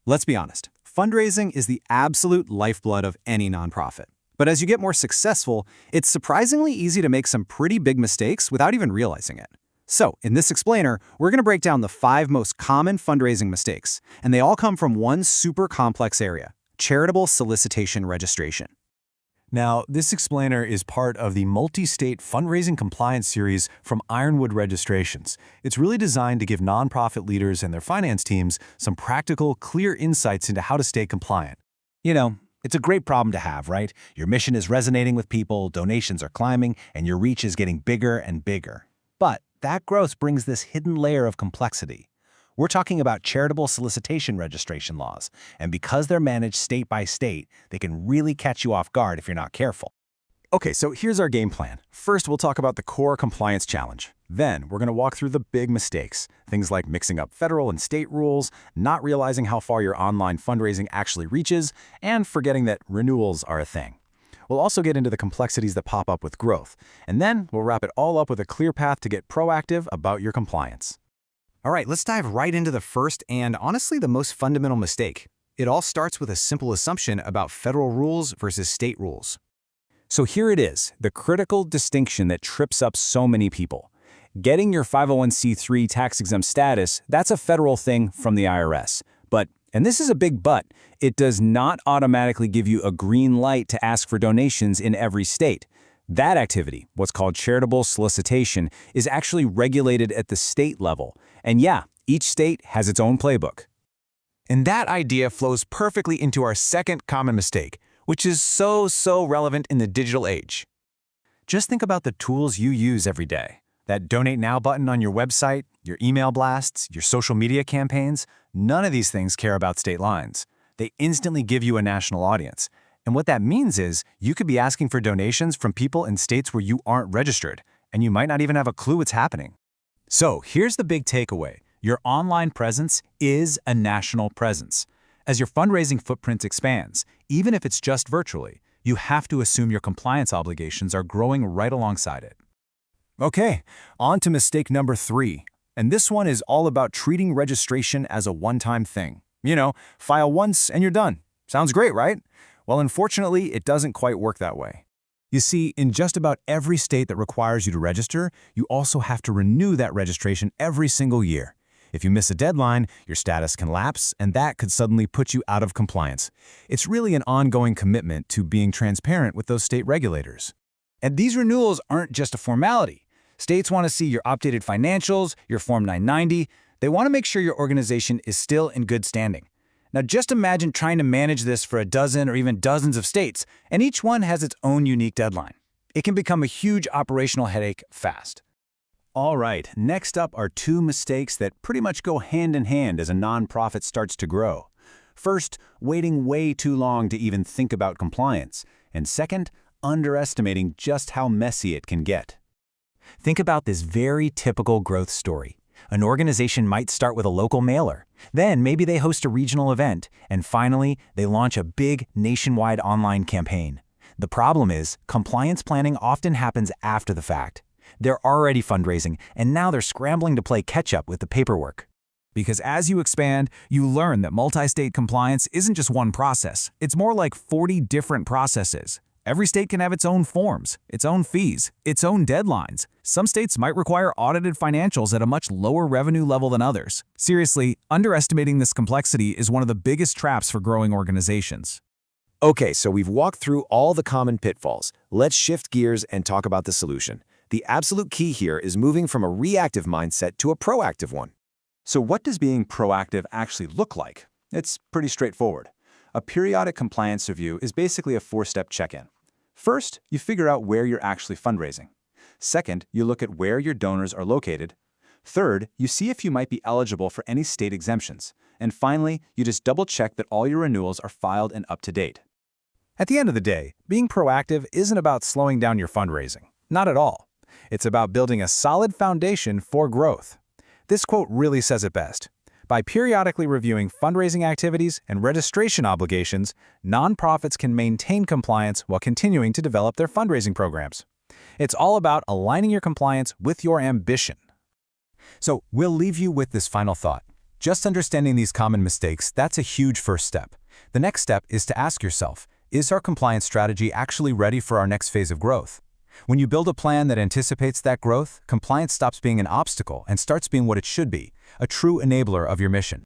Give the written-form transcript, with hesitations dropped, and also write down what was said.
Let's be honest, fundraising is the absolute lifeblood of any nonprofit. But as you get more successful, it's surprisingly easy to make some pretty big mistakes without even realizing it. So, in this explainer, we're going to break down the 5 most common fundraising mistakes, and they all come from one super complex area: charitable solicitation registration. Now, this explainer is part of the multi-state fundraising compliance series from Ironwood Registrations. It's really designed to give nonprofit leaders and their finance teams some practical, clear insights into how to stay compliant. You know, it's a great problem to have, right? Your mission is resonating with people, donations are climbing, and your reach is getting bigger and bigger. But that growth brings this hidden layer of complexity. We're talking about charitable solicitation registration laws, and because they're managed state by state, they can really catch you off guard if you're not careful. Okay, so here's our game plan. First, we'll talk about the core compliance challenge. Then, we're going to walk through the big mistakes, things like mixing up federal and state rules, not realizing how far your online fundraising actually reaches, and forgetting that renewals are a thing. We'll also get into the complexities that pop up with growth, and then we'll wrap it all up with a clear path to get proactive about your compliance. All right, let's dive right into the first and honestly the most fundamental mistake. It all starts with a simple assumption about federal rules versus state rules. So here it is, the critical distinction that trips up so many people. Getting your 501c3 tax-exempt status, that's a federal thing from the IRS. But, and this is a big but, it does not automatically give you a green light to ask for donations in every state. That activity, what's called charitable solicitation, is actually regulated at the state level. And yeah, each state has its own playbook. And that idea flows perfectly into our second common mistake, which is so relevant in the digital age. Just think about the tools you use every day. That Donate Now button on your website, your email blasts, your social media campaigns, none of these things care about state lines. They instantly give you a national audience. And what that means is you could be asking for donations from people in states where you aren't registered, and you might not even have a clue what's happening. So here's the big takeaway. Your online presence is a national presence. As your fundraising footprint expands, even if it's just virtually, you have to assume your compliance obligations are growing right alongside it. Okay, on to mistake number 3. And this one is all about treating registration as a one-time thing. You know, file once and you're done. Sounds great, right? Well, unfortunately, it doesn't quite work that way. You see, in just about every state that requires you to register, you also have to renew that registration every single year. If you miss a deadline, your status can lapse, and that could suddenly put you out of compliance. It's really an ongoing commitment to being transparent with those state regulators. And these renewals aren't just a formality. States want to see your updated financials, your Form 990. They want to make sure your organization is still in good standing. Now just imagine trying to manage this for a dozen or even dozens of states, and each one has its own unique deadline. It can become a huge operational headache fast. All right, next up are 2 mistakes that pretty much go hand in hand as a nonprofit starts to grow. First, waiting way too long to even think about compliance. And second, underestimating just how messy it can get. Think about this very typical growth story. An organization might start with a local mailer. Then maybe they host a regional event. And finally, they launch a big nationwide online campaign. The problem is, compliance planning often happens after the fact. They're already fundraising, and now they're scrambling to play catch-up with the paperwork. Because as you expand, you learn that multi-state compliance isn't just one process. It's more like 40 different processes. Every state can have its own forms, its own fees, its own deadlines. Some states might require audited financials at a much lower revenue level than others. Seriously, underestimating this complexity is one of the biggest traps for growing organizations. Okay, so we've walked through all the common pitfalls. Let's shift gears and talk about the solution. The absolute key here is moving from a reactive mindset to a proactive one. So what does being proactive actually look like? It's pretty straightforward. A periodic compliance review is basically a 4-step check-in. First, you figure out where you're actually fundraising. Second, you look at where your donors are located. Third, you see if you might be eligible for any state exemptions. And finally, you just double-check that all your renewals are filed and up to date. At the end of the day, being proactive isn't about slowing down your fundraising. Not at all. It's about building a solid foundation for growth. This quote really says it best. By periodically reviewing fundraising activities and registration obligations, nonprofits can maintain compliance while continuing to develop their fundraising programs. It's all about aligning your compliance with your ambition. So we'll leave you with this final thought. Just understanding these common mistakes, that's a huge first step. The next step is to ask yourself, is our compliance strategy actually ready for our next phase of growth? When you build a plan that anticipates that growth, compliance stops being an obstacle and starts being what it should be, a true enabler of your mission.